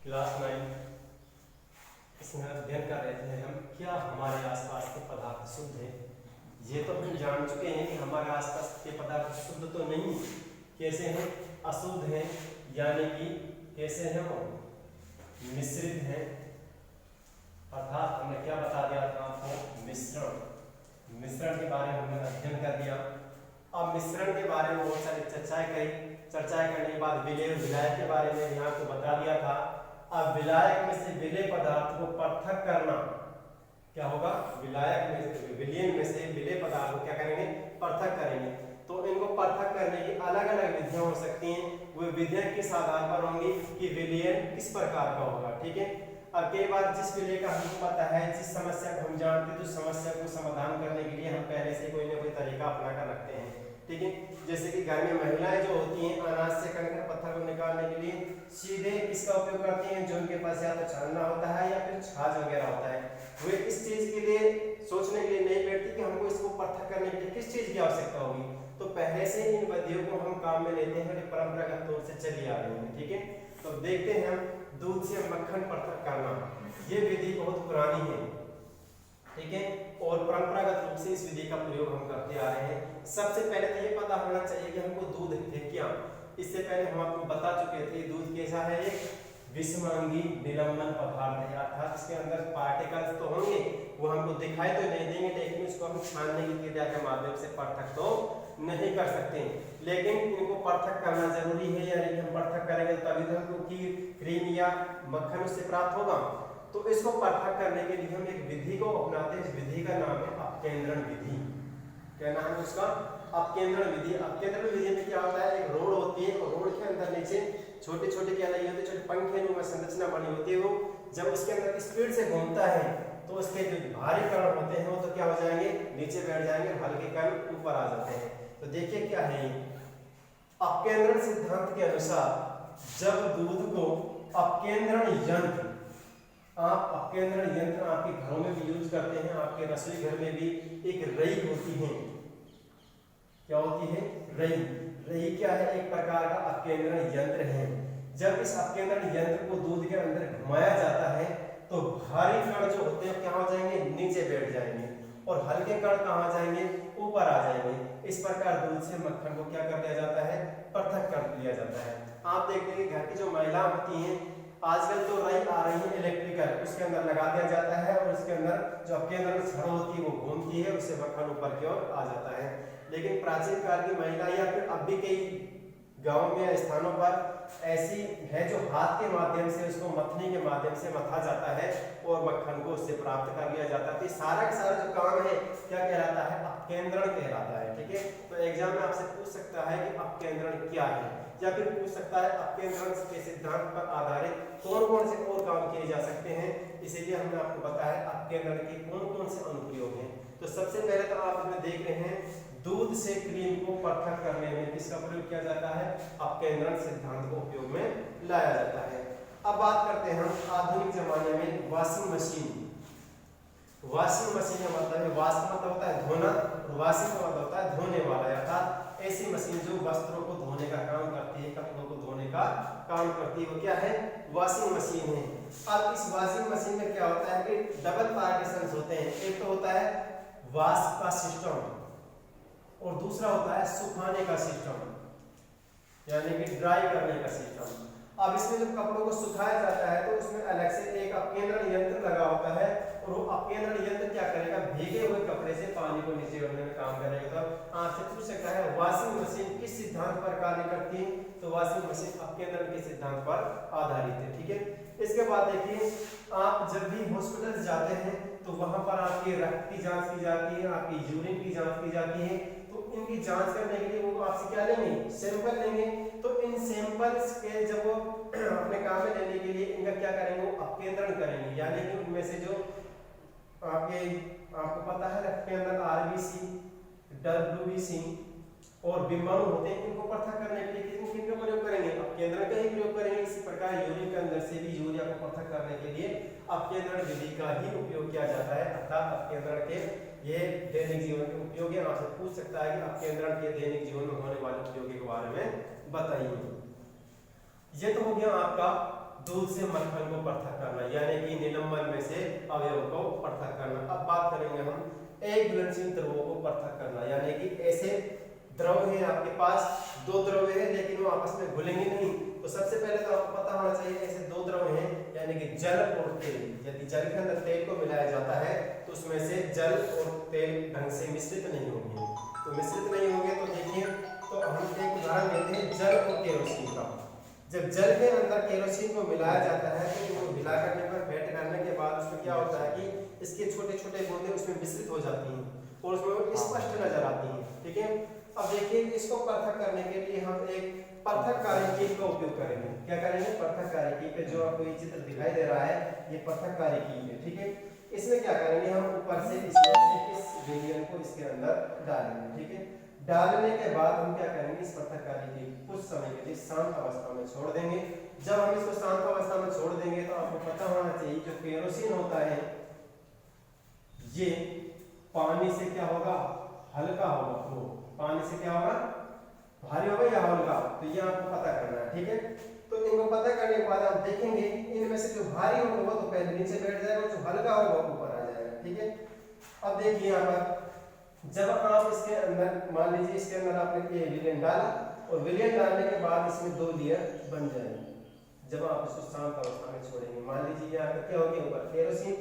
Class 9 इसमें अध्ययन कर रहे थे हम क्या हमारे आसपास के पदार्थ शुद्ध हैं। ये तो हम जान चुके हैं कि हमारे आसपास के पदार्थ शुद्ध तो नहीं, कैसे हैं, अशुद्ध हैं, यानी कि कैसे हैं वो मिश्रित हैं। अर्थात हमने क्या बता दिया था आपको, मिश्रण के बारे में हमने अध्ययन कर दिया। अब मिश्रण के बारे में बहुत सारी चर्चाएं करने के बाद विलय और विलायक के बारे में यहाँ आपको बता दिया था। अब विलायक में से विलय पदार्थ को पृथक करना क्या होगा, विलयन में से विलय पदार्थ को क्या करेंगे, पृथक करेंगे। तो इनको पृथक करने की अलग अलग विधियां हो सकती हैं। वो विधियां किस आधार पर होंगी कि विलयन किस प्रकार का होगा। ठीक है, अब कई बार जिस विलय का हमको पता है, जिस समस्या को हम जानते हैं, तो समस्या को समाधान करने के लिए हम पहले से कोई ना कोई तरीका अपना कर रखते हैं। ठीक है, जैसे कि घर में महिलाएं जो होती हैं अनाज से कंकड़ पत्थर को निकालने के लिए सीधे किसका उपयोग करती हैं, जो उनके पास या तो छानना होता है या फिर छाछ वगैरह होता है। वे इस चीज के लिए सोचने के लिए नहीं बैठती कि हमको इसको पृथक करने के लिए किस चीज की आवश्यकता होगी। तो पहले से इन विधियों को हम काम में लेते हैं, परंपरागत तौर से चली आ रही है। ठीक है, तो देखते हैं हम दूध से मक्खन पृथक करना। ये विधि बहुत पुरानी है, ठीक है, और परंपरागत रूप से इस विधि का प्रयोग हम करते आ रहे हैं। सबसे पहले तो ये पता होना चाहिए कि हमको दूध है क्या। इससे पहले हम आपको बता चुके थे दूध कैसा है, एक विषमांगी निलंबन पदार्थ है। अर्थात इसके अंदर पार्टिकल्स तो होंगे, वो हमको दिखाई तो नहीं देंगे, लेकिन इसको हम छानने की क्रिया के माध्यम से पृथक तो नहीं कर सकते, लेकिन इनको पृथक करना जरूरी है। यानी कि हम पृथक करेंगे तभी तो हमको क्रीम या मक्खन उससे प्राप्त होगा। तो इसको पृथक करने के लिए हम एक विधि को अपनाते हैं। इस विधि का नाम है अपकेंद्रण विधि। क्या नाम है उसका, अपकेंद्रण विधि। अपकेंद्रण विधि में क्या होता है, एक रोड होती है और रोड के अंदर नीचे छोटे छोटे क्या लगे होते हैं, छोटे पंखे में संरचना बनी होती है। वो जब उसके अंदर स्पीड से घूमता है तो उसके जो भारी कण होते हैं वो तो क्या हो जाएंगे, नीचे बैठ जाएंगे, हल्के कण ऊपर आ जाते हैं। तो देखिए क्या है, अपकेंद्रण सिद्धांत के अनुसार जब दूध को अपकेंद्रण यंत्र, आप अपकेंद्रण यंत्र आपके घरों में भी यूज करते हैं, आपके रसोई घर में भी एक रई होती है। क्या होती है, रई। रई क्या है, एक प्रकार का अपकेंद्रण यंत्र है। जब इस अपकेंद्रण यंत्र को दूध के अंदर घुमाया जाता है तो भारी कण जो होते हैं क्या हो जाएंगे, नीचे बैठ जाएंगे, और हल्के कण कहाँ जाएंगे, ऊपर आ जाएंगे। इस प्रकार दूध से मक्खन को क्या कर लिया जाता है, पृथक कर लिया जाता है। आप देखते हैं घर की जो महिला होती हैं, आजकल तो रई आ रही है इलेक्ट्रिकल, उसके अंदर लगा दिया जाता है और उसके अंदर जो अपकेंद्रण छड़ होती है वो घूमती है, उससे मक्खन ऊपर की ओर आ जाता है। लेकिन प्राचीन काल की महिला या फिर अब भी कई गांव में स्थानों पर ऐसी है जो हाथ के माध्यम से उसको मथनी के माध्यम से मथा जाता है और मक्खन को उससे प्राप्त कर लिया जाता है। तो सारा का सारा जो काम है क्या कहलाता है, अपकेंद्रण कहलाता है। ठीक है, तो एग्जाम में आपसे पूछ सकता है कि अपकेंद्रण क्या है, या फिर पूछ सकता है अपकेंद्रण के सिद्धांत पर आधारित कौन कौन से और काम किए जा सकते हैं। इसीलिए हमने आपको बताया अपकेंद्रण के कौन कौन से अनुप्रयोग हैं। तो सबसे पहले तो आप इसमें देख रहे हैं दूध से क्रीम को पृथक करने में किसका प्रयोग किया जाता है, अपकेंद्रण सिद्धांत को उपयोग में लाया जाता है। अब बात करते हैं हम आधुनिक जमाने में वॉशिंग मशीन। वॉशिंग मशीन का मतलब है, वॉश का मतलब होता है धोना और वॉशिंग का मतलब होता है धोने वाला। अर्थात ऐसी मशीन जो वस्त्रों को धोने का काम करती है, कपड़ों को धोने का काम करती है, वो क्या है, वॉशिंग मशीन है। अब इस वॉशिंग मशीन में क्या होता है कि डबल पार्टीशंस होते हैं। एक तो होता है वॉश का सिस्टम और दूसरा होता है सुखाने का सिस्टम, यानी कि ड्राई करने का सिस्टम। अब इसमें जब कपड़ों को सुखाया जाता है तो उसमें अलग से एक अपकेंद्रण यंत्र लगा होता है और वो अपकेंद्रण यंत्र क्या करेगा, भीगे हुए कपड़े से पानी को नीचे ओढ़ने में काम करेगा। तो आपसे पूछ सकता है वॉशिंग मशीन किस सिद्धांत पर कार्य करती है, तो वॉशिंग मशीन अपकेंद्रण के सिद्धांत पर आधारित है। ठीक है, इसके बाद देखिए आप जब भी हॉस्पिटल जाते हैं तो वहां पर आपके रक्त की जांच की जाती है, आपकी यूरिन की जांच की जाती है। तो इनकी जांच करने के लिए वो आपसे क्या लेंगे, सैंपल लेंगे। तो इन सैंपल्स के जब वो अपने काम में लेने के लिए इनका क्या करेंगे, वो अपकेंद्रण करेंगे। यानी कि उनमें से जो आपको पता है रक्त के अंदर आरबीसी, डब्ल्यूबीसी और बिंबाणु होते हैं, इनको पृथक करने के लिए किनका प्रयोग करेंगे, अपकेंद्रण का ही प्रयोग करेंगे। इसी प्रकार यूरिन के अंदर से भी यूरिया को पृथक करने के लिए अपकेंद्रण विधि का ही उपयोग किया जाता है। अर्थात अपकेंद्रण के ये दैनिक जीवन के उपयोग है। आपसे पूछ सकता है कि अपकेंद्रण के दैनिक जीवन में होने वाले उपयोग के बारे में बताइए। ये तो हो गया आपका दूध से मक्खन को पृथक करना, यानी कि निलंबन में से अवयव को पृथक करना। अब बात करेंगे हम एक घुलनशील द्रवों को पृथक करना, यानी कि ऐसे द्रव है आपके पास, दो द्रव है लेकिन वो आपस में घुलेंगे नहीं। तो सबसे पहले तो आपको पता होना चाहिए ऐसे दो द्रव हैं, यानी कि जल और तेल। यदि जल के अंदर तेल को मिलाया जाता है तो उसमें से जल और तेल ढंग से मिश्रित नहीं होंगे। तो मिश्रित नहीं होंगे तो देखिए, तो हम एक उदाहरण लेते हैं जल और केरोसिन का। जब जल के अंदर केरोसिन को मिलाया जाता है तो वो मिला करने पर वेट करने के बाद उसमें क्या होता है कि इसके छोटे छोटे बूंदे उसमें मिश्रित हो जाती हैं और उसमें वो स्पष्ट नजर आती हैं। ठीक है, अब देखिए इसको पृथक करने के लिए हम एक पृथक कार्यकील का उपयोग करेंगे। क्या करेंगे? पृथक कार्यकील पे, जो आपको ये चित्र दिखाई दे रहा है ये पृथक कार्यकील है। ठीक है, इसमें क्या करेंगे हम ऊपर से इस विलयन को इसके अंदर डालेंगे। ठीक है, डालने के बाद हम क्या करेंगे, इस पृथक कार्यकील कुछ समय के लिए शांत अवस्था में छोड़ देंगे। जब हम इसको शांत अवस्था में छोड़ देंगे तो आपको पता होना चाहिए जो केरोसिन होता है ये पानी से क्या होगा, हल्का होगा। वो पानी से क्या होगा, भारी होगा या हल्का, तो ये आपको पता करना है। ठीक है, तो इनको पता करने के बाद आप देखेंगे इनमें से जो भारी होगा तो पहले नीचे बैठ जाएगा, जो हल्का होगा ऊपर आ जाएगा। ठीक है, अब देखिए यहाँ पर जब आप इसके अंदर, मान लीजिए इसके अंदर आपने ये विलयन डाला और विलयन डालने के बाद इसमें दो लेयर बन जाएंगे। जब आप इसको शांत अवस्था में छोड़ेंगे, मान लीजिए यहाँ पर क्या हो गया, ऊपर केरोसिन,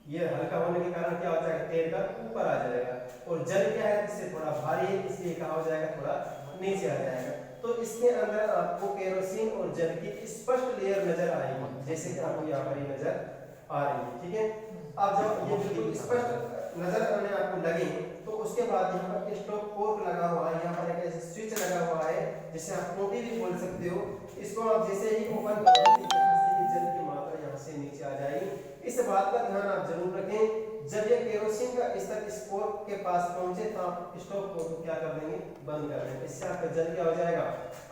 ये हल्का होने के कारण क्या हो जाएगा, तेल का ऊपर आ जाएगा, और जल क्या है इससे थोड़ा भारी है इसलिए क्या हो जाएगा, थोड़ा नीचे आ जाएगा। तो इसके अंदर आपको केरोसिन और जल की स्पष्ट लेयर नजर आएगी, जैसे कि आपको यहाँ पर नजर आ रही है। ठीक है, अब जब ये बिल्कुल स्पष्ट नजर आने आपको लगे तो उसके बाद यहाँ पर स्टॉप कोर्क लगा हुआ है, यहाँ पर एक ऐसे स्विच लगा हुआ है जिसे आप टोटी भी बोल सकते हो। इसको आप जैसे ही ओपन करोगे जल की मात्रा यहाँ से नीचे आ जाएगी। इस बात का ध्यान आप जरूर रखें, जब ये केरोसिन का स्तर इस कोर्क के पास पहुंचे तो आप स्टॉप कोर्क को क्या कर देंगे, बंद कर देंगे। इससे आपका जल क्या हो जाएगा,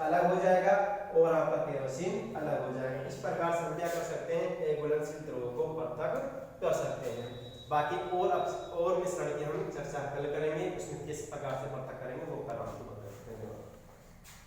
अलग हो जाएगा और आपका केरोसिन अलग हो जाएगा। इस प्रकार से हम क्या कर सकते हैं, एक घुलनशील द्रव को पृथक कर सकते हैं। बाकी और मिश्रण की हम चर्चा कल करेंगे, उसमें किस प्रकार से पृथक करेंगे वो कल आपको